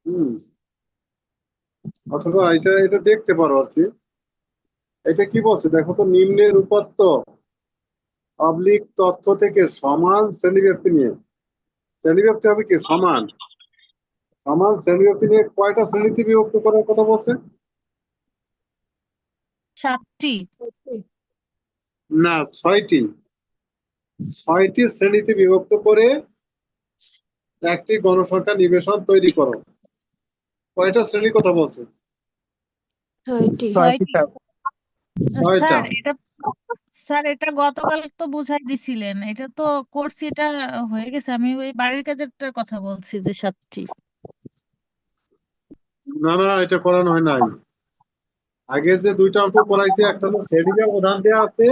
হুম। অথবা এটা এটা দেখতে পারো আর কি। এটা কি বলছে দেখো তো, নিম্নের উপাত্ত অবলিক তথ্য থেকে সমান শ্রেণীব্যক্তি নিয়ে, শ্রেণীব্যক্তি হবে কি সমান, সমান শ্রেণীব্যক্তি নিয়ে কয়টা শ্রেণীতে বিভক্ত করার কথা বলছে? 7টি। না, 6টি। 6টি শ্রেণীতে বিভক্ত করে একটি গণসংখ্যা নিবেশন তৈরি করো। কয়টা শ্রেণীর কথা বলছে? 6টি। 6টি। ছয়টা। স্যার এটা গতকাল তো বুঝাই দিছিলেন, এটা তো করছি, এটা হয়ে গেছে। আমি ওই বাড়ির কাজেরটার কথা বলছি যে 7টি। না না, এটা করানো হয় নাই। আগে যে দুইটা অঙ্ক করাইছি, একটা হলো শ্রেণী ব্যবধান দেওয়া আছে,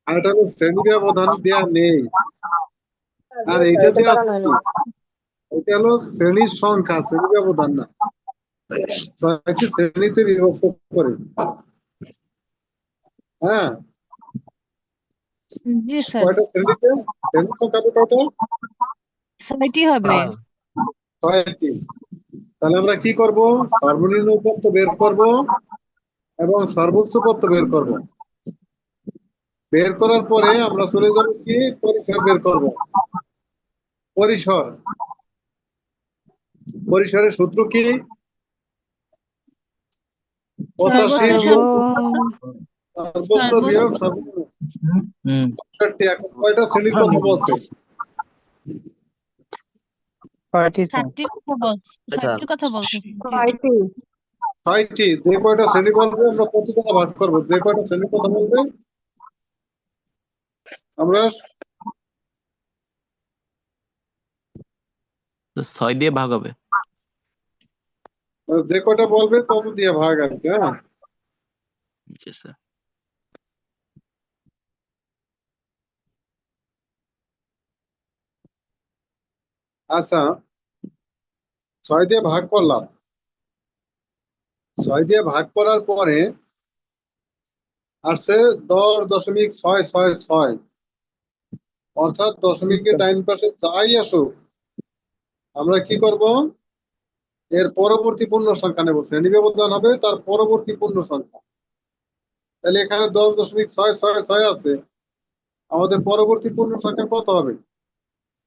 আর একটা হলো শ্রেণী ব্যবধান দেওয়া নেই। আর এইটা এটা দেওয়া করানো আছে হয় কি? এটা হলো শ্রেণীর সংখ্যা, শ্রেণী ব্যবধান না। 6টি শ্রেণীতে বিভক্ত করে। হ্যাঁ, জি স্যার, কয়টা শ্রেণীতে? শ্রেণীর সংখ্যা হবে কয়টা? 6টি হবে। 6টি। তাহলে আমরা কি করব? সর্বনিম্ন উপাত্ত বের করব এবং সর্বোচ্চ উপাত্ত বের করব। বের করার পরে আমরা চলে যাব কি, পরিসর বের করব। পরিসর, পরিসরের সূত্র কি? 85 সর্বোচ্চ বিয়োগ সর্বোচ্চ বিয়োগ সর্বোচ্চ সর্বনিম্ন। 65। এখন কয়টা শ্রেণীর কথা বলছে? 7টির কথা বলছি, 7টির কথা বলতেছি। 6টি। 6টি। যে কয়টা শ্রেণী বলবে আমরা কত দ্বারা ভাগ করব? যে কয়টা শ্রেণীর কথা বলবে আমরা 6 দিয়ে ভাগ হবে। যে কয়টা বলবে তত দিয়ে ভাগ আর কি। হ্যাঁ, জি স্যার। আচ্ছা, 6 দিয়ে ভাগ করলাম। 6 দিয়ে ভাগ করার পরে আসছে 10.666, অর্থাৎ দশমিকের ডাইন পাশে যাই আসুক আমরা কি করব? এর পরবর্তী পূর্ণ সংখ্যা নেব। শ্রেণী ব্যবধান হবে তার পরবর্তী পূর্ণ সংখ্যা। তাহলে এখানে 10.666 আছে, আমাদের পরবর্তী পূর্ণ সংখ্যা কত হবে?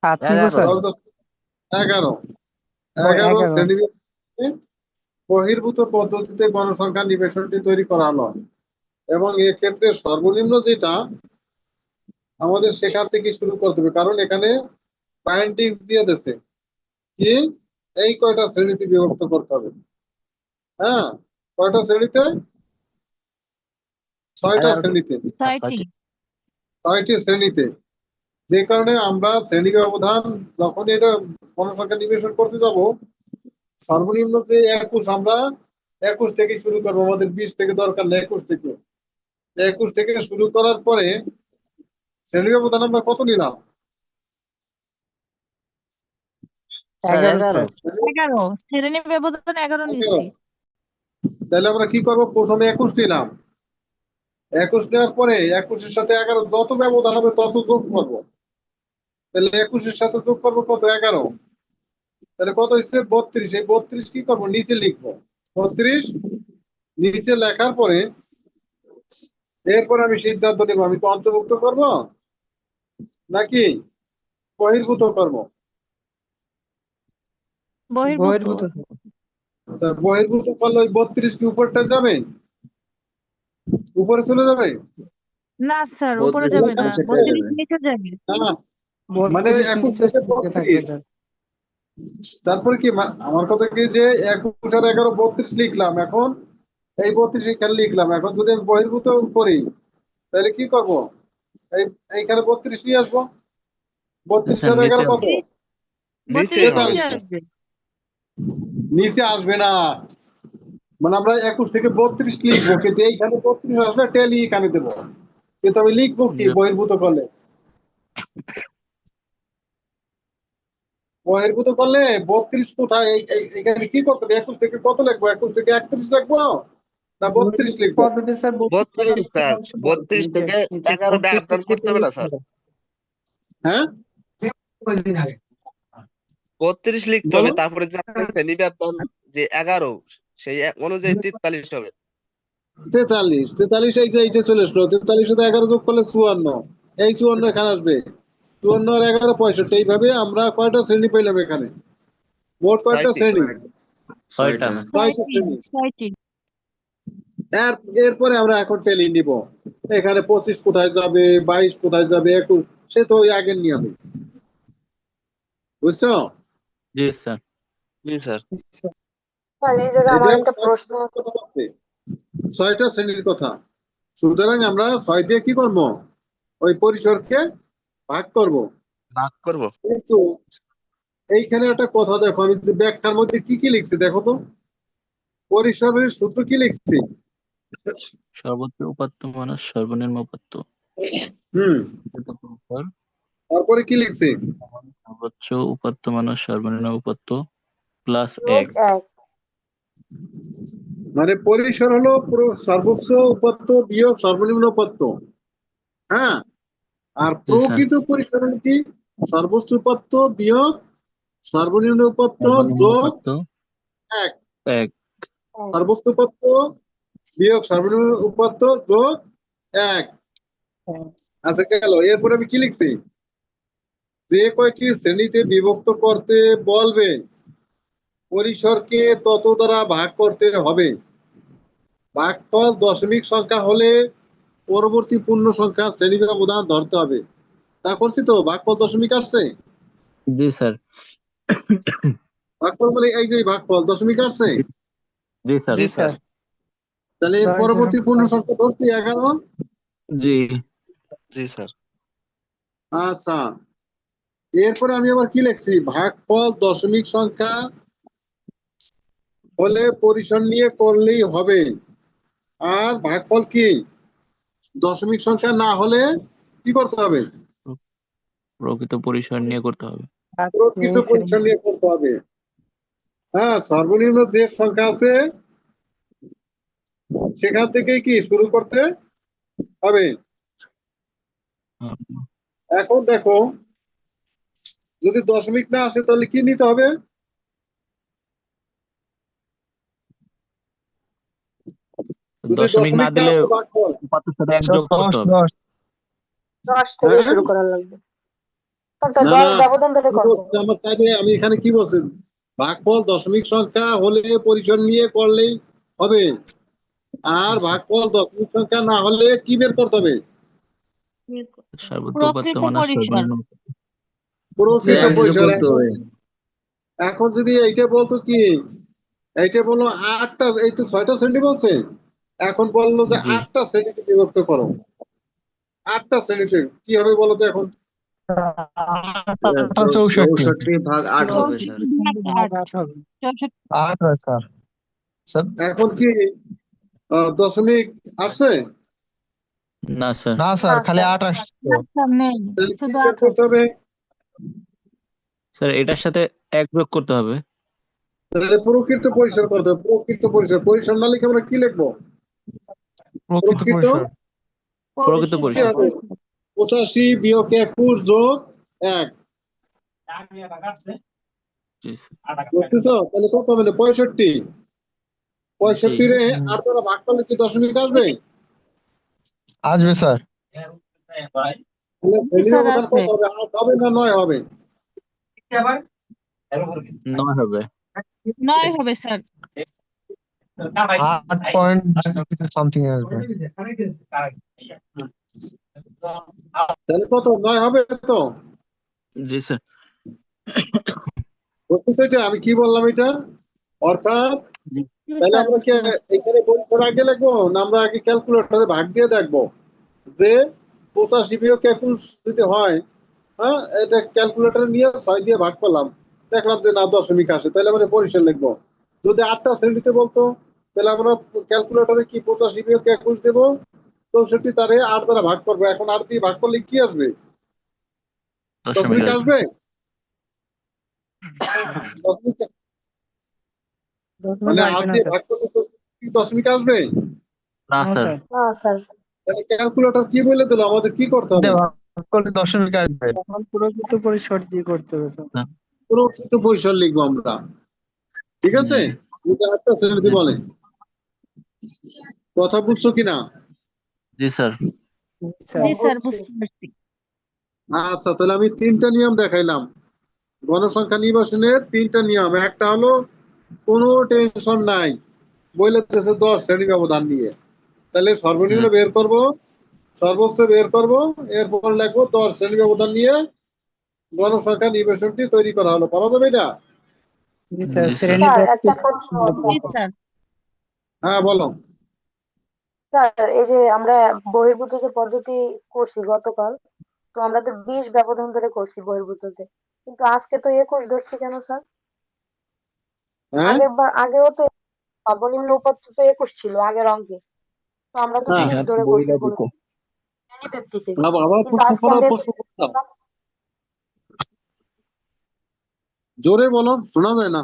11। 11 শ্রেণী বহির্ভূত পদ্ধতিতে গণসংখ্যা নিবেশনটি তৈরি করা হলো, এবং এক্ষেত্রে সর্বনিম্ন যেটা আমাদের সেখান থেকে শুরু করতে হবে, কারণ এখানে পয়েন্টিং দিয়ে দিয়েছে কি এই কয়টা শ্রেণীতে বিভক্ত করতে হবে। হ্যাঁ, কয়টা শ্রেণীতে? 6টা শ্রেণীতে। 6টি। 6টি শ্রেণীতে। যে কারণে আমরা শ্রেণী ব্যবধান যখন এটা গণসংখ্যা নিবেশন করতে যাব, সর্বনিম্ন যে 21, আমরা 21 থেকে শুরু করবো। আমাদের 20 থেকে দরকার নেই, 21 থেকে। 21 থেকে শুরু করার পরে শ্রেণী ব্যবধান আমরা কত নিলাম? 11। 11, শ্রেণী ব্যবধান 11 11। নিচ্ছি। তাহলে আমরা কি করব? প্রথমে 21 নিলাম। 21 নেওয়ার পরে 21-এর সাথে 11 যত ব্যবধান হবে তত যোগ করব। তাহলে 21-এর সাথে যোগ করব কত? 11। তাহলে কত হচ্ছে? 32। এই 32 কি করব? নিচে লিখবো। 32 নিচে লেখার পরে এরপর আমি সিদ্ধান্ত নেব আমি তো অন্তর্ভুক্ত করব নাকি বহির্ভূত করব। বহির্ভূত। তা বহির্ভূত করলে ওই 32 কি উপরটা যাবে? উপরে চলে যাবে? না স্যার, উপরে যাবে না, 32 নিচে যাবে। না, মানে 21 থেকে 32। তারপরে কি আমার কথা কি যে 21 আর 11 32 লিখলাম, এখন এই 32 এখানে লিখলাম। এখন যদি আমি বহির্ভূত করি তাহলে কি করব? এইখানে 32 নিয়ে আসবো। 32 স্যার আর 11 কত? 32 নিচে 43। আসবে। নিচে আসবে না, মানে আমরা 21 থেকে 32 লিখবো, কিন্তু এইখানে 32 আসলে টেলি এখানে দেবো, কিন্তু আমি লিখবো কি বহির্ভূত করলে? বহির্ভূত করলে 32 কোথায়? এখানে কি করতে হবে? 21 থেকে কত লিখবো? 21 থেকে 31 লিখবো না 32 লিখবো? 32 স্যার, 32 থেকে 11 ব্যবধান করতে হবে না স্যার? হ্যাঁ, 32 লিখতে বলো হবে, তারপরে যে আপনার শ্রেণী ব্যাপ্তন যে 11 সেই অনুযায়ী 43 হবে। 43 এই যে এইটা চলে আসলো, 43 সাথে 11 যোগ করলে 54, এই 54 এখানে আসবে, 54 আর 11 65। এইভাবে আমরা কয়টা শ্রেণী পেলাম এখানে? মোট কয়টা 6টি। শ্রেণী? ছয়টা। 6টা শ্রেণী। ছয়টি। এর এরপরে আমরা এখন টেলি নিব, এখানে 25 কোথায় যাবে, 22 কোথায় যাবে, 21, সে তো ওই আগের নিয়মে, বুঝছো? জি স্যার। জি স্যার। স্যার এই জায়গায় এটা আমার একটা প্রশ্ন আছে। 6টা শ্রেণীর কথা। সুতরাং আমরা 6 দিয়ে কি করবো? ওই পরিসরকে ভাগ করব। ভাগ করব। কিন্তু এইখানে একটা কথা দেখো, আমি যে ব্যাখ্যার মধ্যে কি কি লিখছি দেখো তো। পরিসরের সূত্র কি লিখছি? সর্বোচ্চ উপাত্ত মানস সর্বনিম্ন উপাত্ত। হুম, পরিসর তারপরে কি লিখছি? সর্বোচ্চ উপাত্ত মানস সর্বনিম্ন উপাত্ত প্লাস যোগ 1। 1। মানে পরিসর হলো সর্বোচ্চ উপাত্ত বিয়োগ সর্বনিম্ন উপাত্ত। হ্যাঁ, আর জি স্যার। প্রকৃত পরিসর হলো কি? সর্বোচ্চ উপাত্ত বিয়োগ সর্বনিম্ন উপাত্ত সর্বনিম্ন যোগ উপাত্ত 1। 1। সর্বোচ্চ উপাত্ত বিয়োগ সর্বনিম্ন উপাত্ত যোগ 1। আচ্ছা গেল, এরপরে আমি কি লিখছি? যে কয়টি শ্রেণীতে বিভক্ত করতে বলবে পরিসরকে তত দ্বারা ভাগ করতে হবে। ভাগফল দশমিক সংখ্যা হলে পরবর্তী পূর্ণ সংখ্যা শ্রেণী ব্যবধান ধরতে হবে। তা করছি তো, ভাগফল দশমিক আসছে। জি স্যার। ভাগফল মানে এই যে ভাগফল দশমিক আসছে। জি স্যার। জি স্যার। তাহলে পরবর্তী পূর্ণ সংখ্যা ধরছি 11। জি। জি স্যার। আচ্ছা, এরপরে আমি আবার কি লিখছি? ভাগফল দশমিক সংখ্যা হলে পরিসর নিয়ে করলেই হবে। আর ভাগফল কি দশমিক সংখ্যা না হলে কি করতে হবে? প্রকৃত পরিসর নিয়ে করতে হবে। প্রকৃত পরিসর নিয়ে করতে হবে। হ্যাঁ, সর্বনিম্ন যে সংখ্যা আছে সেখান থেকে কি শুরু করতে হবে। এখন দেখো, যদি দশমিক না আসে তাহলে কি নিতে হবে? যদি দশমিক না দশমিক না দিলে আসে ভাগফল, উপাত্তের সাথে 1 যোগ করতে হবে। 10 থেকে হ্যাঁ, শুরু করা লাগবে। তাহলে না 10 না, ব্যবধান ধরে কি করবো। বলছে আমার তাইলে আমি এখানে কি বলছি? ভাগফল দশমিক সংখ্যা হলে পরিসর নিয়ে করলেই হবে। আর ভাগফল দশমিক সংখ্যা না হলে কি বের করতে হবে? সর্বোচ্চ উপাত্ত প্রকৃত মানস পরিসর। সর্বনিম্ন। প্রকৃত এক যোগ পরিসর। করতে হবে। এখন যদি এইটা বলতো কি, এইটা বললো 8টা, এই তো 6টা শ্রেণী বলছে, এখন বললো যে জি। 8টা শ্রেণীতে বিভক্ত করো। 8টা শ্রেণীতে কি হবে বলো তো এখন? 64 ভাগ 8 হবে স্যার। 64 8 হয় স্যার। এখন কি দশমিক আসছে? না স্যার। না স্যার, না খালি স্যার। 8 আসছে। নেই, তাহলে কি শুধু বের 8 করতে হবে? স্যার এটার সাথে 1 যোগ করতে হবে। তাহলে প্রকৃত পরিসর করতে হবে। প্রকৃত পরিসর, পরিসর না লিখে আমরা কি লিখবো? প্রকৃত প্রকৃত পরিসর। প্রকৃত কি পরিসর। হবে? 85 বিয়োগ 21 যোগ 1। জি স্যার। বুঝতেছো? তাহলে কত হবে? 65। 65 রে 8 দ্বারা ভাগ করলে কি দশমিক আসবে? আসবে স্যার। তাহলে শ্রেণী স্যার ব্যবধান আসবে। কত হবে? 8 হবে না 9 হবে? 9 হবে। 9 হবে স্যার। 8 পয়েন্ট সামথিং আসবে। তাহলে কত 9 হবে তো? জি স্যার। বুঝতেছো এটা আমি কি বললাম এটা? অর্থাৎ জি তাহলে স্যার, আমরা কি বুঝতে পারছি। এখানে পরিসর আগে লিখবো না আমরা আগে ক্যালকুলেটরে ভাগ দিয়ে দেখবো যে 85 বিয়োগ 21 যদি হয়, হ্যাঁ, এটা ক্যালকুলেটরে নিয়ে 6 দিয়ে ভাগ করলাম, দেখলাম যে না দশমিক আসে, তাহলে আমরা পরিসর লিখবো। যদি 8টা শ্রেণীতে বলতো তাহলে আমরা ক্যালকুলেটরে কি 85 বিয়োগ 21 দেবো, 64 তারে 8 দ্বারা ভাগ করবো। এখন 8 দিয়ে ভাগ করলে কি আসবে? দশমিক দশমিক আসবে। আসবে? দশমিক মানে 8 দিয়ে ভাগ করলে তো কি দশমিক আসবে? না স্যার। না স্যার। তাহলে ক্যালকুলেটর কি বলে দিল আমাদের কি করতে হবে? ভাগ করলে দশমিক আসবে। প্রকৃত প্রকৃত পরিসর লিখবো আমরা, ঠিক আছে? এটা একটা শ্রেণীতে বলে। কথা বুঝছো কিনা? জি স্যার। জি স্যার, বুঝছি। বুঝতে পারছি। আচ্ছা, তাহলে আমি 3টা নিয়ম দেখাইলাম। গণসংখ্যা নির্বাচনের 3টা নিয়ম। একটা হলো কোনো টেনশন নাই, বইলে দিতেছে 10 শ্রেণী ব্যবধান নিয়ে, তাহলে সর্বনিম্ন বের করব, সর্বোচ্চ বের করব, এরপর লিখবো 10 শ্রেণী ব্যবধান নিয়ে গণসংখ্যা নির্বাচনটি তৈরি করা হলো। পারা যাবে এটা? জি স্যার। স্যার একটা প্রশ্ন জি স্যার। হ্যাঁ বলো। স্যার, এই যে আমরা বহির্ভূত যে পদ্ধতি করছি গতকাল, তো আমরা তো 20 ব্যবধান ধরে করছি বহির্ভূততে, কিন্তু আজকে তো 21 ধরছি কেন স্যার? হ্যাঁ আগেও তো সর্বনিম্ন উপাত্ত তো 21 ছিল আগের অঙ্কে, তো আমরা তো হ্যাঁ 20 ধরে করছি শ্রেণীভিত্তিতে, আবার কিন্তু প্রশ্ন আজকে করো, আমরা প্রশ্ন করো। জোরে বলো, শোনা যায় না।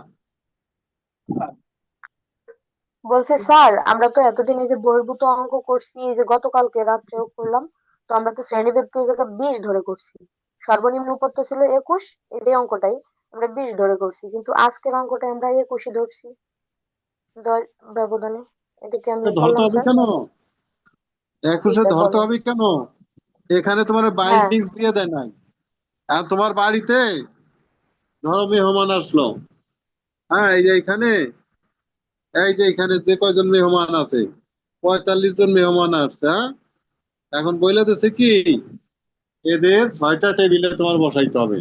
বলছি স্যার, আমরা তো এতদিন এই যে বহির্ভূত অঙ্ক করছি, এই যে গতকালকে রাত্রেও করলাম, তো আমরা তো শ্রেণীভিত্তিক জায়গা 20 ধরে করছি, সর্বনিম্ন উপাত্ত ছিল 21, এই অঙ্কটাই আমরা 20 ধরে করছি, কিন্তু আজকের অঙ্কটা আমরা 21 ধরছি 10 ব্যবধানে। এটা কি আমি ধরতে করলাম হবে স্যার? কেন? জি 21 স্যার, ধরতে বলেন। হবে কেন? এখানে তোমার হ্যাঁ, বাইন্ডিংস দিয়ে দেয় নাই। আর তোমার বাড়িতে ধরো মেহমান আসলো, হ্যাঁ এই যে এখানে যে কয়জন মেহমান আছে, 45 জন মেহমান আসছে, হ্যাঁ? এখন বইলে দিছে কি, এদের 6টা টেবিলে তোমার বসাইতে হবে।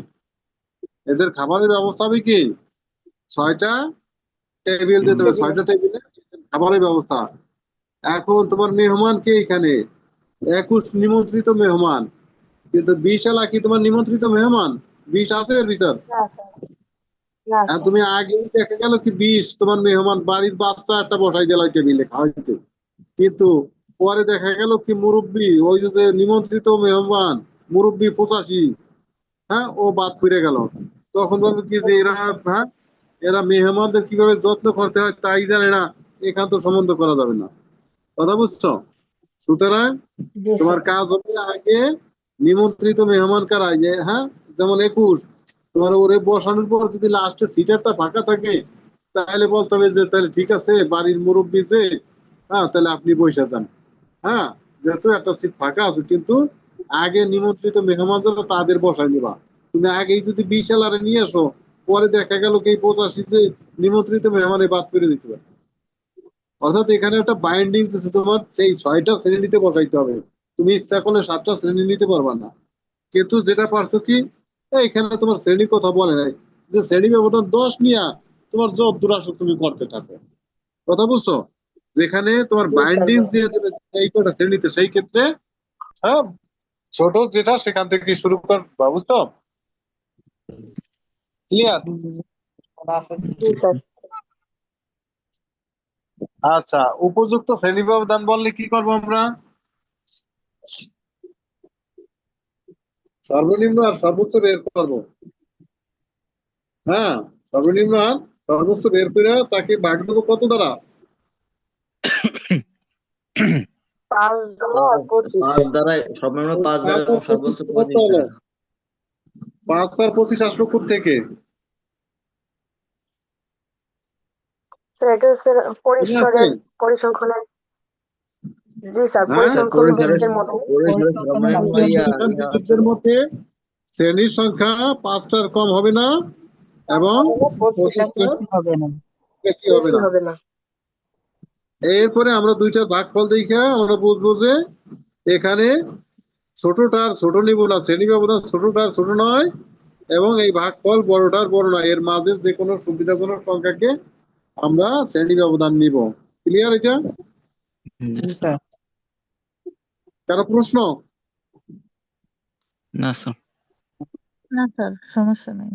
এদের খাবারের ব্যবস্থা হবে কি, 6টা টেবিল দিতে হবে, টেবিলে। 6টা টেবিলে খাবারের ব্যবস্থা। এখন তোমার মেহমান কে এখানে 21 নিমন্ত্রিত মেহমান, কিন্তু 20 এলা কি তোমার নিমন্ত্রিত মেহমান? 20 আছে এর ভিতর? না স্যার, না আর স্যার। তুমি আগেই দেখা গেল কি 20 তোমার মেহমান, বাড়ির বাচ্চা একটা বসাই দিল ওই টেবিলে খাওয়াইতে, কিন্তু পরে দেখা গেল কি মুরব্বী, ওই যে নিমন্ত্রিত মেহমান মুরব্বী 85, হ্যাঁ, ও বাদ ফিরে গেল। তখন বলবো কি যে এরা, হ্যাঁ, এরা মেহমানদের কিভাবে যত্ন করতে হয় তাই জানে না, এখান তো সম্বন্ধ করা যাবে না। কথা বুঝছো? সুতরাং জি তোমার স্যার। কাজ হবে আগে নিমন্ত্রিত মেহমান কারা, যে হ্যাঁ, যেমন 21, তোমার ওরে বসানোর পর যদি লাস্টে সিটারটা ফাঁকা থাকে, তাহলে বলতে হবে যে তাহলে ঠিক আছে বাড়ির মুরব্বী যে, হ্যাঁ তাহলে আপনি বসে যান, হ্যাঁ, যেহেতু একটা সিট ফাঁকা আছে, কিন্তু আগে নিমন্ত্রিত মেহমান যারা তাদের বসাই নিবা। তুমি আগেই যদি 20 এলারে নিয়ে আসো, পরে দেখা গেল কি 85 যে নিমন্ত্রিত মেহমানে বাদ করে দিতে পারে। অর্থাৎ এখানে একটা বাইন্ডিং দিচ্ছে, তোমার সেই 6টা শ্রেণীতে বসাইতে হবে। তুমি ইচ্ছা করলে 7টা শ্রেণী নিতে পারবা না, কিন্তু যেটা পারছো কি, এখানে তোমার শ্রেণীর কথা বলে নাই, যে শ্রেণী ব্যবধান 10 নিয়া তোমার যত দূর আসো তুমি করতে থাকো। কথা বুঝছো? যেখানে তোমার জি স্যার, বাইন্ডিং দিয়ে দেবে এই কটা শ্রেণীতে, সেই ক্ষেত্রে হ্যাঁ, ছোট যেটা সেখান থেকে শুরু করবা। বুঝছো? ক্লিয়ার? জি স্যার। আচ্ছা, উপযুক্ত শ্রেণী ব্যবধান বললে কি করবো আমরা? সর্বনিম্ন আর সর্বোচ্চ বের করবো। হ্যাঁ, সর্বনিম্ন আর সর্বোচ্চ বের করে তাকে ভাগ দেবো কত দ্বারা? 5 আর 25। 5 দ্বারা সর্বনিম্ন 5 দ্বারা এবং সর্বোচ্চ 25 দ্বারা। 5 আর 25 আসলো থেকে? স্যার, এটা হচ্ছে মনে আছে? পরিসংখ্যানের। জি স্যার, হ্যাঁ, পরিসংখ্যান বিদ্যের মতে। পরিসরের সর্বনিম্ন পরিসংখ্যানবিদদের মতে শ্রেণীর সংখ্যা 5টার কম হবে না এবং 25টার হবে না। বেশি হবে বেশি না। হবে না। এরপরে আমরা দুইটার ভাগফল দেখে আমরা বুঝবো যে এখানে ছোটটার ছোট নিব না, শ্রেণী ব্যবধান ছোটটার ছোট নয়, এবং এই ভাগফল বড়টার বড় নয়, এর মাঝে যে কোনো সুবিধাজনক সংখ্যাকে আমরা শ্রেণী ব্যবধান নিব। ক্লিয়ার এটা? কারো প্রশ্ন? না স্যার। না স্যার, সমস্যা নেই।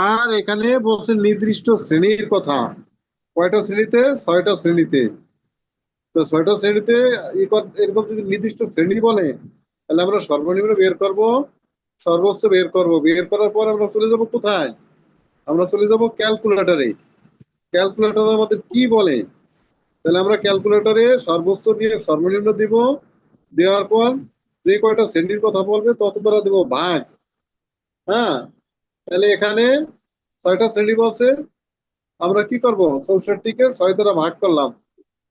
আর এখানে বলছে নির্দিষ্ট শ্রেণীর কথা। কয়টা শ্রেণীতে? 6টা শ্রেণীতে। তো 6টা শ্রেণীতে এরকম যদি নির্দিষ্ট শ্রেণী বলে, তাহলে আমরা সর্বনিম্ন বের করব, সর্বোচ্চ বের করব, বের করার পর আমরা চলে যাব কোথায়? আমরা চলে যাব ক্যালকুলেটরে। ক্যালকুলেটর আমাদের কি বলে? তাহলে আমরা ক্যালকুলেটরে সর্বোচ্চ দিয়ে সর্বনিম্ন দিব, দেওয়ার পর যে কয়টা শ্রেণীর কথা বলবে তত দ্বারা দেব ভাগ, হ্যাঁ, তাহলে এখানে 6টা শ্রেণী বলছে, আমরা কি করব 64কে 6 দ্বারা ভাগ করলাম,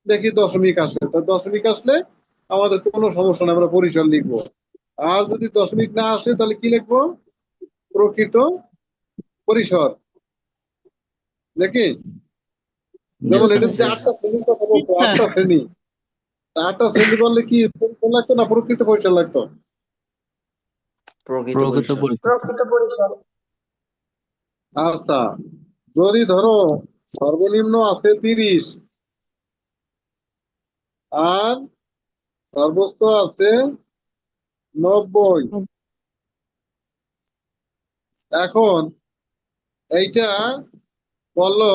দেখি দশমিক আসে, তা দশমিক আসলে আমাদের কোনো সমস্যা নেই, আমরা পরিসর লিখবো। আর যদি দশমিক না আসে তাহলে কি লিখবো, প্রকৃত পরিসর। নাকি যেমন এটা যে 8টা শ্রেণীর কথা বলতো, স্যার 8টা শ্রেণী, তা 8টা শ্রেণী বললে কি পরিসর লাগতো না প্রকৃত পরিসর লাগতো? প্রকৃত প্রকৃত পরিসর। পরিসর। প্রকৃত পরিসর। আচ্ছা, যদি ধরো সর্বনিম্ন আছে 30 আর সর্বোচ্চ আছে 90, এখন এইটা বললো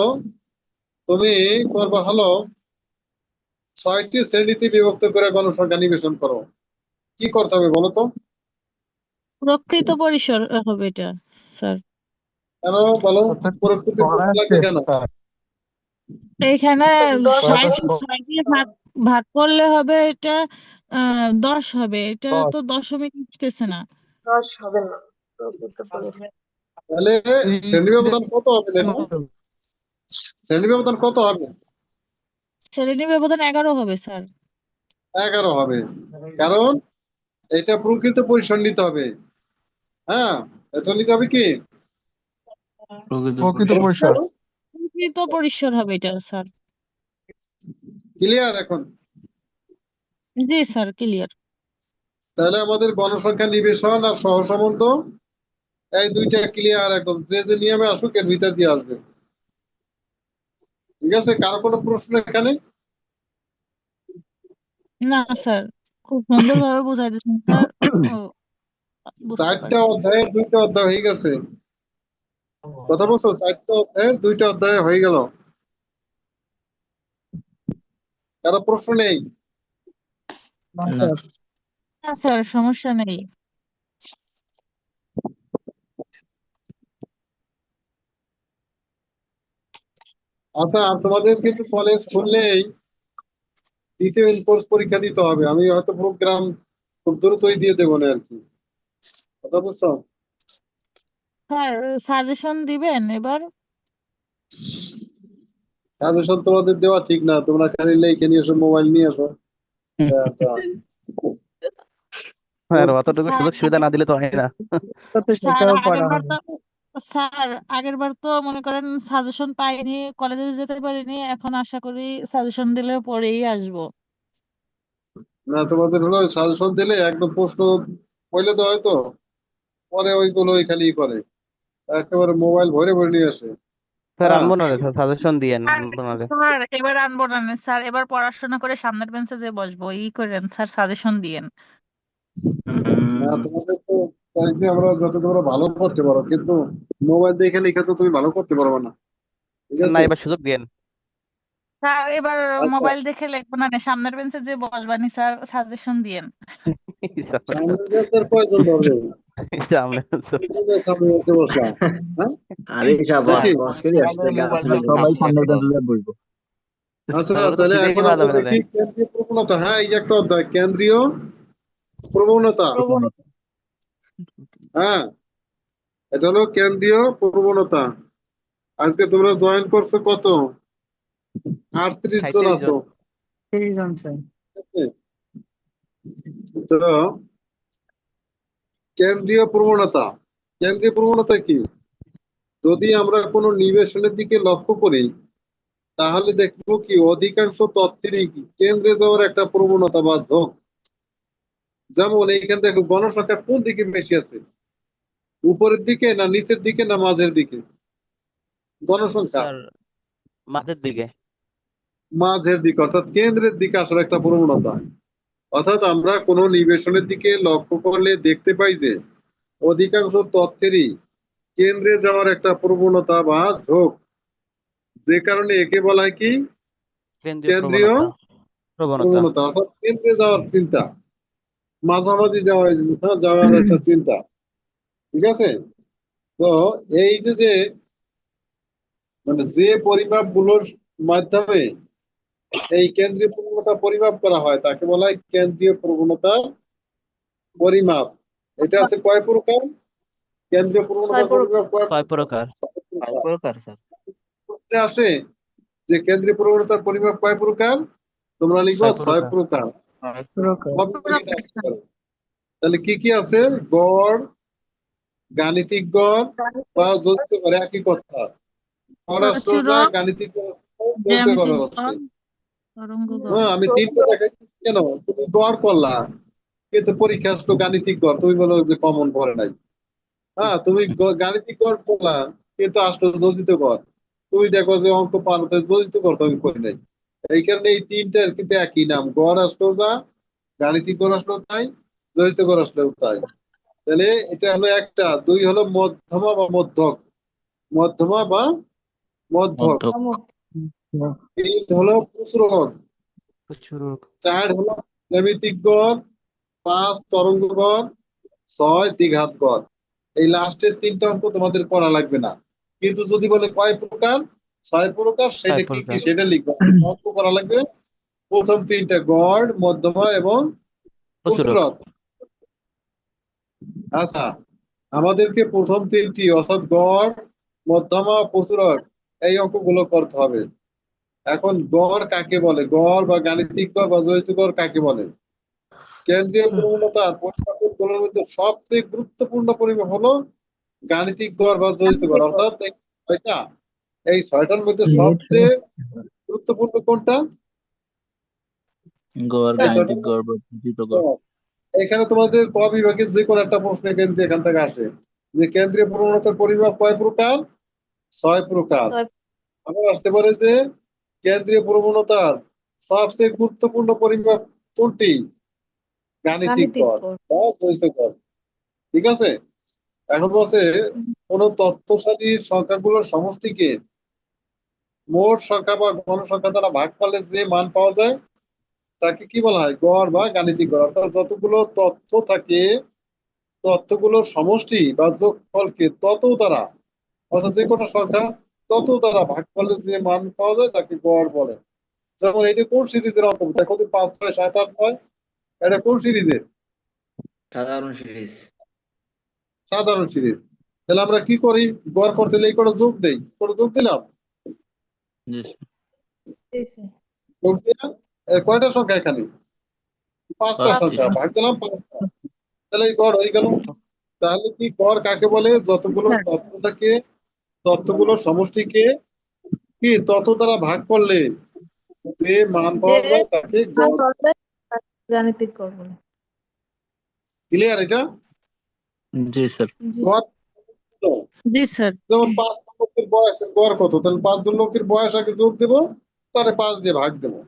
তুমি করবা হলো 6টি শ্রেণীতে বিভক্ত করে গণসংখ্যা নিবেশন করো। কি করতে হবে বলো তো? প্রকৃত পরিসর হবে এটা স্যার। কেন বলো, স্যার প্রকৃতি করা লাগবে কেন? স্যার এইখানে দশ করা তো 6 দিয়ে ভাগ ভাগ করলে হবে এটা 10 হবে, এটা 10 তো দশমিক আসতেছে না। 10 হবে না প্রকৃত পরিসর। তাহলে শ্রেণী ব্যবধান কত হবে দেখো, শ্রেণী ব্যবধান কত হবে? শ্রেণী ব্যবধান 11 হবে স্যার। 11 হবে, কারণ এটা প্রকৃত পরিসর নিতে হবে। হ্যাঁ, এটা নিতে হবে কি প্রকৃত প্রকৃত পরিসর। পরিসর। প্রকৃত পরিসর হবে এটা স্যার। ক্লিয়ার এখন? জি স্যার, ক্লিয়ার। তাহলে আমাদের গণসংখ্যা নিবেশন আর সহসম্বন্ধ এই দুইটা ক্লিয়ার একদম, যে যে নিয়মে আসুক এর ভিতর দিয়ে আসবে। ঠিক আছে, কারো কোনো প্রশ্ন এখানে? না স্যার, খুব সুন্দরভাবে বুঝাই দিচ্ছেন স্যার। ও, বুঝতে 4টা পারছি। অধ্যায়ের 2টা অধ্যায় হয়ে গেছে। কথা বলছো, 4টা অধ্যায়ের 2টা অধ্যায় হয়ে গেল। কারো প্রশ্ন নেই? না না স্যার, সমস্যা নেই। আচ্ছা, তোমাদের কিন্তু কলেজ খুললেই দ্বিতীয় কোর্স পরীক্ষা দিতে হবে। আমি হয়তো প্রোগ্রাম খুব দ্রুতই দিয়ে দেবো না আর কি। কথা বুঝছো? স্যার, সাজেশন দিবেন এবার? সাজেশন তোমাদের দেওয়া ঠিক না, তোমরা খালি লেখে নিয়ে এসো, মোবাইল নিয়ে এসো। স্যার অতটুকু স্যার সুযোগ সুবিধা না দিলে তো হয় না। স্যার আগের বার তো মনে করেন সাজেশন পাইনি, কলেজে যেতে পারিনি, এখন আশা করি সাজেশন দিলে পরেই আসবো। না, তোমাদের হলো সাজেশন দিলে একদম প্রশ্ন পড়লে তো হয়তো পরে ওইগুলো ওই খালি করে, একেবারে মোবাইল ভরে ভরে নিয়ে আসে। স্যার হ্যাঁ, আনবো না রে, সাজেশন দিয়েন স্যার আনবো না রে। স্যার, এবার আনবো না স্যার, এবার পড়াশোনা করে সামনের বেঞ্চে যে বসবো করেন স্যার, সাজেশন দিয়েন। না তোমাদের তো চাই যে আমরা যাতে তোমরা ভালো করতে পারো, কিন্তু মোবাইল দেখে লিখে তো তুমি ভালো করতে পারবে না। ঠিক না আছে? এবার সুযোগ দিয়েন। স্যার এবার আচ্ছা, মোবাইল দেখে লিখবো না, সামনের বেঞ্চে যে বসবানি স্যার, সাজেশন দিয়েন। সামনের বেঞ্চের কয়জন ধরবে? সামনে সামনে বেঞ্চে বসলাম। হ্যাঁ, আরে নাকি? বাস করে আসছে সবাই সামনের বেঞ্চে বসবো। আচ্ছা, তাহলে তো তাহলে খুঁজেই এখন পাওয়া আমরা যাবে না রে। দেখি কেন্দ্রীয় প্রবণতা। হ্যাঁ, এই যে একটা অধ্যায় কেন্দ্রীয় প্রবণতা। হ্যাঁ, এটা হলো কেন্দ্রীয় প্রবণতা। আজকে তোমরা জয়েন করছো কত? 38 জন 37 আছো। জন। ঠিক আছে? তো কেন্দ্রীয় প্রবণতা, কেন্দ্রীয় প্রবণতা কি? যদি আমরা কোনো নিবেশনের দিকে লক্ষ্য করি তাহলে দেখবো কি অধিকাংশ তথ্যেরই কি কেন্দ্রে যাওয়ার একটা প্রবণতা বা ঝোঁক। যেমন এইখানে দেখো গণসংখ্যা কোন দিকে বেশি আছে, উপরের দিকে না নিচের দিকে না মাঝের দিকে? গণসংখ্যা স্যার মাঝের দিকে। মাঝের দিকে, অর্থাৎ কেন্দ্রের দিকে আসার একটা প্রবণতা। অর্থাৎ আমরা কোনো নিবেশনের দিকে লক্ষ্য করলে দেখতে পাই যে অধিকাংশ তথ্যেরই কেন্দ্রে যাওয়ার একটা প্রবণতা বা ঝোঁক, যে কারণে একে বলা হয় কি কেন্দ্রীয় কেন্দ্রীয় প্রবণতা। প্রবণতা, অর্থাৎ কেন্দ্রে যাওয়ার চিন্তা, মাঝামাঝি যাওয়ার একটা চিন্তা। ঠিক আছে? তো এই যে যে মানে যে পরিমাপ গুলোর মাধ্যমে এই কেন্দ্রীয় প্রবণতা পরিমাপ করা হয় তাকে বলা হয় কেন্দ্রীয় প্রবণতা পরিমাপ। এটা আছে কয় প্রকার? কেন্দ্রীয় প্রবণতার পরিমাপ কয় ছয় প্রকার। ছয় প্রকার স্যার। প্রশ্নে আসে যে কেন্দ্রীয় প্রবণতার পরিমাপ কয় প্রকার? তোমরা লিখবা ছয় 6 প্রকার। প্রকার। সব থেকে আসতে পারে। তাহলে কি কি আছে? গড়, গাণিতিক গড় বা যৌথ গড়, একই কথা। গড় আসলো যা, প্রচুরক, গাণিতিক গড় আসলো, যৌথ জ্যামিতিক গড় গড়, আসছে। তরঙ্গ গড়। হ্যাঁ, আমি তিনটা দেখাচ্ছি কেন? তুমি গড় করলা, কিন্তু পরীক্ষা আসলো গাণিতিক গড়, তুমি বলো যে কমন পড়ে নাই। হ্যাঁ, তুমি গাণিতিক গড় করলা, কিন্তু আসলো যোজিত গড়, তুমি দেখো যে অঙ্ক পারতে যোজিত গড় তো আমি করি নাই। এই কারণে এই তিনটার কিন্তু একই নাম, গড় আসলো যা, গাণিতিক গড় আসলো তাই, যোজিত গড় আসলেও তাই। তাহলে এটা হলো একটা। দুই হলো মধ্যমা বা মধ্যক, মধ্যমা বা মধ্যক। মধ্যক। তিন হলো প্রচুরক, প্রচুরক। 4 হলো জ্যামিতিক গড়, 5 তরঙ্গ গড়, 6 দ্বিঘাত গড়। এই লাস্টের তিনটা অঙ্ক তোমাদের পড়া লাগবে না, কিন্তু যদি বলে কয় প্রকার, 6 প্রকার, সেটা কি কি প্রকার। সেটা লিখবা। অঙ্ক করা লাগবে প্রথম তিনটা, গড়, মধ্যমা এবং প্রচুরক। প্রচুরক। আচ্ছা, আমাদেরকে প্রথম তিনটি অর্থাৎ গড়, মধ্যমা, প্রচুরক, এই অঙ্কগুলো করতে হবে। এখন গড় কাকে বলে? গড় বা গাণিতিক গড় বা যৌথ গড় কাকে বলে? কেন্দ্রীয় প্রবণতা পরিমাপকগুলোর মধ্যে সবচেয়ে গুরুত্বপূর্ণ পরিমাপ হলো গাণিতিক গড় বা যৌথ গড়, অর্থাৎ এই ছয়টা, এই ছয়টার মধ্যে সবচেয়ে গুরুত্বপূর্ণ কোনটা? গড়, এই ছয়টার গাণিতিক গড় বা প্রকৃত গড়। মধ্যে এখানে তোমাদের ক বিভাগের যে কোনো একটা প্রশ্ন কিন্তু এখান থেকে আসে যে কেন্দ্রীয় প্রবণতার পরিমাপ কয় প্রকার? 6 প্রকার। আবার আসতে পারে যে কেন্দ্রীয় প্রবণতার সবচেয়ে গুরুত্বপূর্ণ পরিমাপ কোনটি? গাণিতিক গড় বা যৌথ গড়। ঠিক আছে? এখন বলছে কোন তথ্য সারির সংখ্যাগুলোর সমষ্টিকে মোট সংখ্যা বা গণসংখ্যা দ্বারা ভাগ করলে যে মান পাওয়া যায় তাকে কি বলা হয়? গড় বা গাণিতিক গড়। অর্থাৎ যতগুলো তথ্য থাকে, তথ্যগুলোর সমষ্টি বা যোগফলকে তত দ্বারা, অর্থাৎ যে কোনো সংখ্যা তত দ্বারা ভাগ করলে যে মান পাওয়া যায় তাকে গড় বলে। যেমন এটা কোন সিরিজের অঙ্ক? দেখো তো 5, 6, 7, 8, 9, এটা কোন সিরিজের? সাধারণ সিরিজ। সাধারণ সিরিজ। তাহলে আমরা কি করি? গড় করতে হলে এই করে যোগ দেই, করে যোগ দিলাম, জি স্যার। যোগ দিলাম। কয়টা সংখ্যা এখানে? 5টা পাঁচটি সংখ্যা, সংখ্যা। ভাগ দিলাম 5টা, তাহলে এই গড় হয়ে গেল। তাহলে কি গড় কাকে বলে? যতগুলো তথ্য থাকে, তথ্যগুলোর সমষ্টিকে কি তত দ্বারা ভাগ করলে যে মান পাওয়া যায় তাকে গড়। গাণিতিক গড় বলে। ক্লিয়ার এটা? জি স্যার। গড় কত? জি স্যার। যেমন 5 জন লোকের বয়সের গড় কত? তাহলে 5 জন লোকের বয়স আগে যোগ দেবো, তাহলে 5 দিয়ে ভাগ দেবো।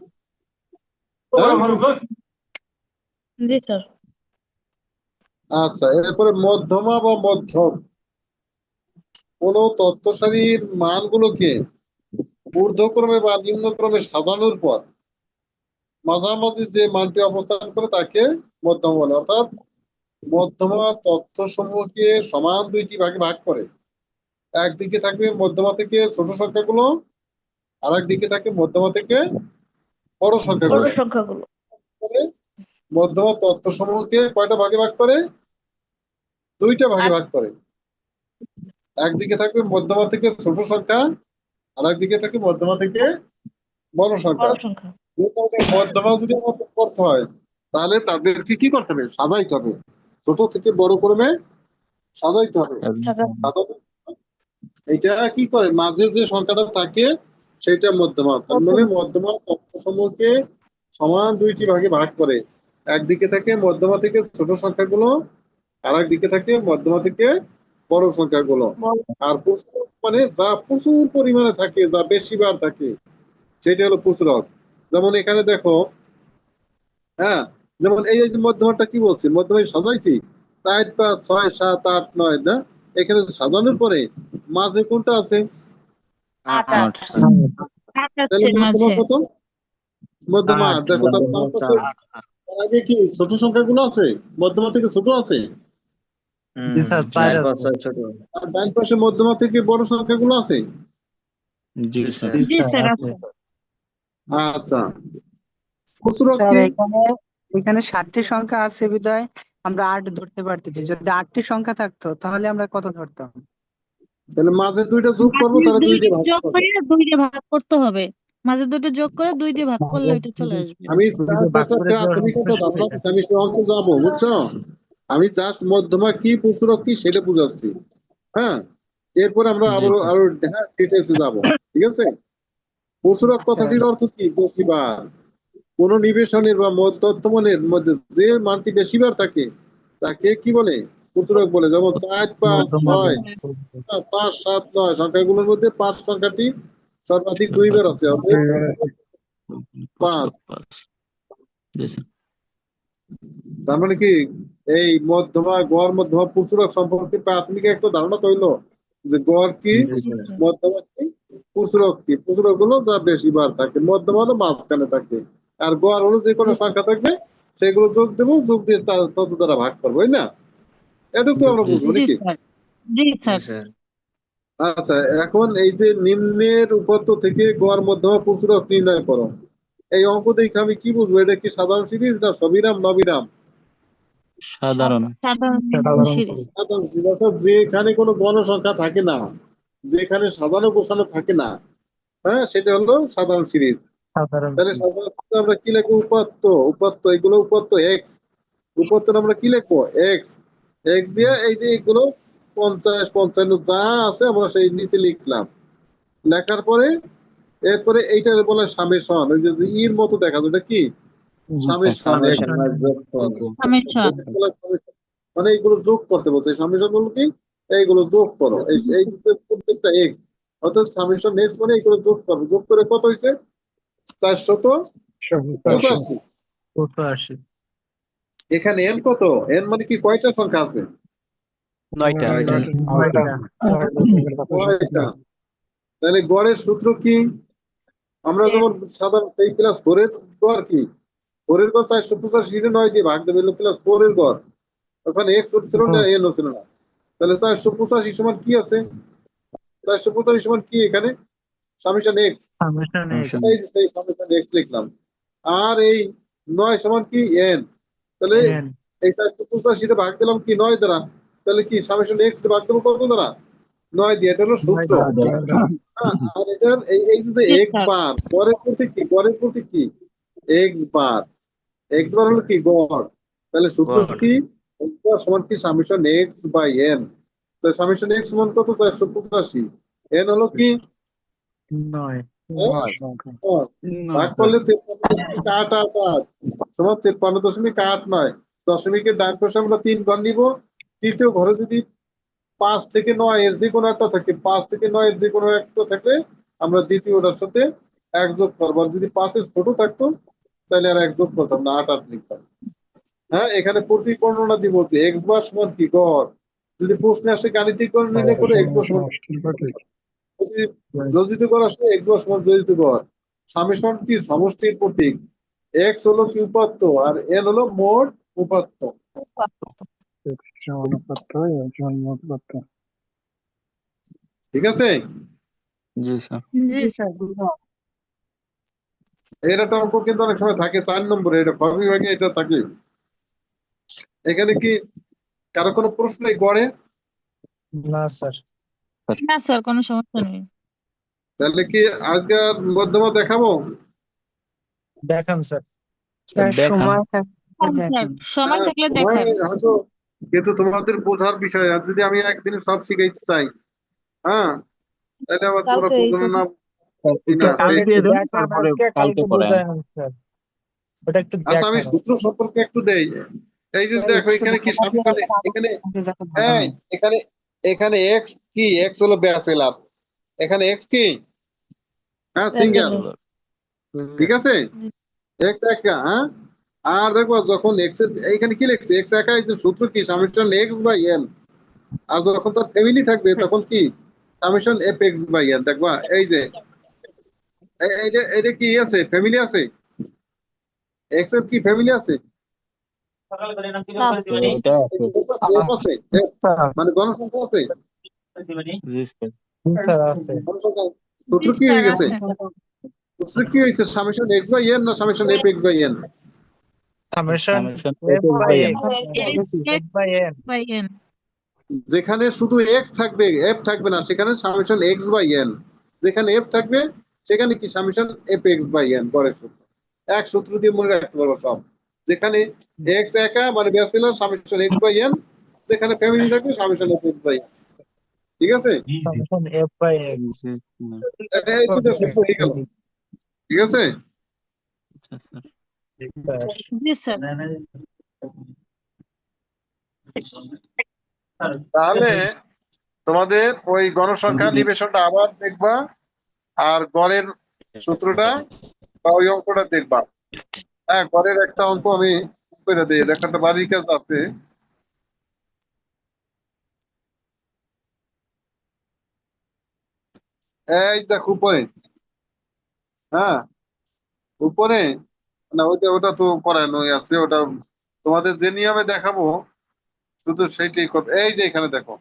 হ্যাঁ? জি স্যার। আচ্ছা, এরপরে মধ্যমা বা মধ্যক। কোন তথ্য সারির মানগুলোকে ঊর্ধ্বক্রমে বা নিম্নক্রমে সাজানোর পর মাঝামাঝি যে মানটি অবস্থান করে তাকে মধ্যমা বলে। অর্থাৎ মধ্যমা তথ্য সমূহকে সমান দুইটি ভাগে ভাগ করে। একদিকে থাকবে মধ্যমা থেকে ছোট সংখ্যাগুলো, আর একদিকে থাকে মধ্যমা থেকে বড় সংখ্যাগুলো। বড় সংখ্যাগুলো। মধ্যমা তথ্য সমূহকে কয়টা ভাগে ভাগ করে? দুইটা ভাগে ভাগ করে। একদিকে থাকবে মধ্যমা থেকে ছোট সংখ্যা, আর একদিকে থাকে মধ্যমা থেকে বড় সংখ্যা। বড় সংখ্যা। মধ্যমা যদি আমাদের করতে হয় তাহলে তাদেরকে কি করতে হবে? সাজাইতে হবে, ছোট থেকে বড় ক্রমে সাজাইতে হবে। সাজানো, এটা কি করে? মাঝে যে সংখ্যাটা থাকে সেটা মধ্যমা। তার মানে মধ্যমা তথ্য সমূহকে সমান দুইটি ভাগে ভাগ করে। একদিকে থাকে মধ্যমা থেকে ছোট সংখ্যাগুলো, আর একদিকে থাকে মধ্যমা থেকে বড় সংখ্যাগুলো। আর প্রচুর মানে যা প্রচুর পরিমাণে থাকে, যা বেশিবার থাকে, সেটা হলো প্রচুরক। যেমন এখানে দেখো, হ্যাঁ, যেমন এই যে মধ্যমাটা কি বলছি, মধ্যমা সাজাইছি 4, 5, 6, 7, 8, 9, না? এখানে সাজানোর পরে মাঝে কোনটা আছে? 8 আট। তাহলে মধ্যমা মাঝে কত? মধ্যমা 8। দেখো তার মধ্যমা পাশে 4। তার আগে কি ছোট সংখ্যাগুলো আছে? মধ্যমা থেকে ছোট আছে, 4, 5, 6 ছোট। আর ডান পাশে মধ্যমা থেকে বড় সংখ্যাগুলো আছে। জি জি স্যার। স্যার। জি স্যার আছে। আচ্ছা, প্রচুরক স্যার কি? এখানে 7টি সংখ্যা আছে বিধায় আমরা 8 ধরতে পারতেছি, যদি 8টি সংখ্যা থাকতো তাহলে আমরা কত ধরতাম? তাহলে মাঝে দুইটা যোগ করবো, মাঝে তাহলে দুই দিয়ে দুইটা ভাগ যোগ করবো। করে 2 দিয়ে ভাগ করতে হবে। মাঝে দুটো যোগ করে 2 দিয়ে ভাগ করলে এটা চলে আসবে। আমি দুইটা ভাগ করে দেওয়ার প্রাথমিক একটা অংশ ধারণা এটা। দিচ্ছি, আমি সে অঙ্কে যাবো, বুঝছো? আমি জাস্ট মধ্যমা কি পুস্তক কি সেটা বুঝাচ্ছি। হ্যাঁ, এরপরে আমরা জি আরো স্যার। আরো ডিটেলসে যাবো, ঠিক আছে? পুস্তক স্যার, কথাটির অর্থ কি? বেশিবার। কোন নিবেশনের বা তথ্যমানের মধ্যে যে মানটি বেশিবার থাকে তাকে কি বলে? পুস্তক বলে। যেমন 4, 5, মধ্যমা 6, বলে। 5, 7, 9 সংখ্যাগুলোর মধ্যে 5 সংখ্যাটি সর্বাধিক 2 বার আছে, অতএব 5। 5। জি স্যার। তার মানে কি এই মধ্যমা গড় মধ্যমা পুস্তক সম্পর্কে প্রাথমিক একটা ধারণা তৈল যে গড় কি, জি জি স্যার। স্যার। মধ্যমা কি, পুস্তক কি। পুস্তক হলো যা বেশি বার থাকে, মধ্যমা হলো মাঝখানে থাকে, আর গড় হলো যে কোনো সংখ্যা থাকবে সেগুলো যোগ দেবো, যোগ দিয়ে তত দ্বারা ভাগ করবো, তাই না? এটুকু আমরা জি বুঝবো জি নাকি? স্যার। জি জি স্যার। স্যার। আচ্ছা, এখন এই যে নিম্নের উপাত্ত থেকে গড় মধ্যমা পুস্তক নির্ণয় করো, এই অঙ্ক দেখে আমি কি বুঝবো? এটা কি সাধারণ সিরিজ না সবিরাম নবিরাম? সাধারণ। সাধারণ সাধারণ সিরিজ। সাধারণ সিরিজ, অর্থাৎ যেখানে কোনো গণসংখ্যা থাকে না, যেখানে সাজানো গোছানো থাকে না, হ্যাঁ, সেটা হলো সাধারণ সিরিজ। সাধারণ তাহলে সাধারণ সিরিজে আমরা কি লিখবো? উপাত্ত। উপাত্ত এগুলো উপাত্ত এক্স। উপাত্ত আমরা কি লিখবো? এক্স। এক্স দিয়ে এই যে এগুলো 50, 55 যা আছে আমরা সেই নিচে লিখলাম। লেখার পরে এরপরে এইটার বলে সামেশন। ওই যে ইর মতো দেখা যায়, ওটা কি? সামেশন। সামেশন বা যোগফল। সামেশন। মানে এইগুলো যোগ করতে বলছে। সামেশন বলতে কি? এইগুলো যোগ করো, এই প্রত্যেকটা এক্স, অর্থাৎ সামেশন এক্স মানে এইগুলো যোগ করো। যোগ করে কত হয়েছে? 485। 85। এখানে এন কত? এন মানে কি কয়টা সংখ্যা আছে? 9টা। 9টা। তাহলে গড়ের সূত্র কি? আমরা যেমন সাধারণ এই ক্লাস 4 এর গড় কি? 4 এর গড় 485 কে 9 দিয়ে ভাগ দেবে, হলো ক্লাস 4 এর গড়। ওখানে এক্স ছিল না, এন ছিল না। তাহলে 485 সমান কি আছে? 485 সমান কি এখানে? Summation x. Summation x. এই যে সেই সামেশন এক্স লিখলাম। আর এই 9 সমান কি? এন। তাহলে এন। এই 485 টা ভাগ দিলাম কি 9 দ্বারা, তাহলে কি সামেশন এক্স ভাগ দেবো কত দ্বারা? 9 দিয়ে। এটা হলো সূত্র। আর এটার এই যে জি এক্স স্যার। বার, গড়ের প্রতীক কি? গড়ের প্রতীক কি? X bar. এক্স বার হলো কি? গড়। তাহলে সূত্র গড়। কি? এক্স বার সমান কি? Summation x by n. তো সামেশন এক্স সমান কত? 485। এন হলো কি? 9। ভাগ করলে 53.888 সমান 53.89। দশমিকের ডান পাশে আমরা 3 ঘর নিব। তৃতীয় ঘরে যদি 5 থেকে 9 এর যে কোনো একটা থাকে, 5 থেকে 9 এর যে কোনো একটা থাকলে আমরা দ্বিতীয়টার সাথে 1 যোগ করবো। আর যদি 5 এর ছোট থাকতো তাহলে আর 1 যোগ করতাম না, 8 লিখতাম। হ্যাঁ, এখানে প্রতি বর্ণনা দিব যে এক্স বার সমান কি? গড়। যদি প্রশ্নে আসে গাণিতিক গড় নির্ণয় করে এক্স বার সমান, যদি যোজিত গড় আসে এক্স বার সমান যোজিত গড়। সামেশন কি? সমষ্টির প্রতীক। এক্স হলো কি? উপাত্ত, আর এন হলো মোট উপাত্ত। ঠিক আছে? জি স্যার। জি স্যার। এর একটা অঙ্ক কিন্তু অনেক সময় থাকে 4 নম্বরে, এটা খ বিভাগে এটা থাকে। এখানে কি কারো কোনো প্রশ্ন নেই গড়ে? না স্যার। না স্যার, কোনো সমস্যা নেই। তাহলে কি আজকের মধ্যমা দেখাবো? দেখান স্যার। দেখান। হ্যাঁ স্যার, সময় হ্যাঁ, থাকলে সময় দেখান। হয়তো, কিন্তু তোমাদের বোঝার বিষয়। আর যদি আমি একদিনে সব শিখাইতে চাই, হ্যাঁ, তাহলে আবার তোমরা বুঝবে না। একটু টাইম দিয়ে দেন, দেখান, তারপরে আজকে কালকে কালকে পড়ায়। বুঝায়েন স্যার। ওটা একটু আচ্ছা, আমি দেখান। সূত্র সম্পর্কে একটু দেই। এই যে দেখো এখানে কি সামনে, এখানে এই এখানে এখানে এক্স কি? এক্স হলো ব্যাচেলার। এখানে এক্স কি? হ্যাঁ, সিঙ্গেল। ঠিক আছে? এক্স একা, হ্যাঁ। আর দেখো যখন এক্স এর এইখানে কি লিখছে? এক্স একা, এই যে সূত্র কি? Summation x by N. আর যখন তার ফ্যামিলি থাকবে তখন কি? Summation F x by N. দেখবা এই যে এটা কি আছে? ফ্যামিলি আছে? এক্স এর কি ফ্যামিলি আছে? না স্যার। এটা এফ আছে, F, মানে গণসংখ্যা আছে। জি স্যার। স্যার আছে। গণসংখ্যা। জি সূত্র কি স্যার হয়ে গেছে? আছে। সূত্র কি হয়েছে? সামেশন এক্স বাই এন না summation F x by n? Summation summation f by n X f by n by n যেখানে শুধু এক্স থাকবে এফ থাকবে না সেখানে সামেশন এক্স বাই এন, যেখানে এফ থাকবে সেখানে কি summation F x by n পরের সূত্র, এক সূত্র দিয়ে মনে রাখতে পারবো সব। যেখানে এক্স একা মানে bachelor summation x by n, যেখানে ফ্যামিলি থাকবে summation F x by n. ঠিক আছে, সামেশন এফ বাই এন এই দুটো সূত্র হয়ে গেল। ঠিক আছে, আচ্ছা স্যার। জি স্যার তাহলে তোমাদের ওই গণসংখ্যা নিবেশনটা আবার দেখবা, আর গড়ের সূত্রটা বা ওই অঙ্কটা দেখবা। হ্যাঁ, গড়ের একটা অঙ্ক আমি করে দিই, একটা বাড়ির কাজ আছে। এই দেখো উপরে, হ্যাঁ উপরে না, ওটা ওটা তো করানো আছে, ওটা তোমাদের যে নিয়মে দেখাবো শুধু সেইটাই করবে। এই যে এখানে দেখো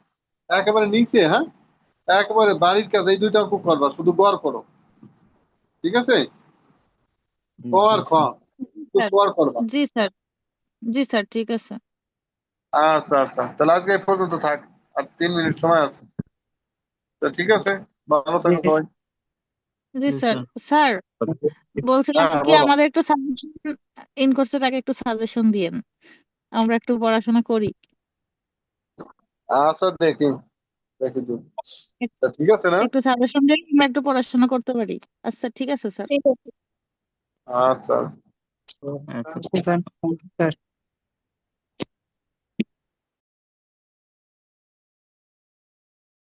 একেবারে নিচে, হ্যাঁ একেবারে বাড়ির কাজ, এই দুইটা অঙ্ক করবা, শুধু গড় করো। ঠিক আছে, ক আর খ শুধু গড় করবা। জি স্যার জি স্যার ঠিক আছে আচ্ছা আচ্ছা, তাহলে আজকে এই পর্যন্ত থাক, আর 3 মিনিট সময় আছে। তো ঠিক আছে, ভালো থাকো সবাই। জি জি স্যার স্যার। স্যার বলছিলাম হ্যাঁ কি বলো। আমাদের একটু সাজেশন ইন কোর্সের আগে একটু সাজেশন দিয়েন, আমরা একটু পড়াশোনা করি। আচ্ছা দেখি দেখি তো। তা ঠিক আছে না? একটু সাজেশন দিলে আমরা একটু পড়াশোনা করতে পারি। আচ্ছা ঠিক আছে স্যার ঠিক আছে আচ্ছা আচ্ছা। আচ্ছা স্যার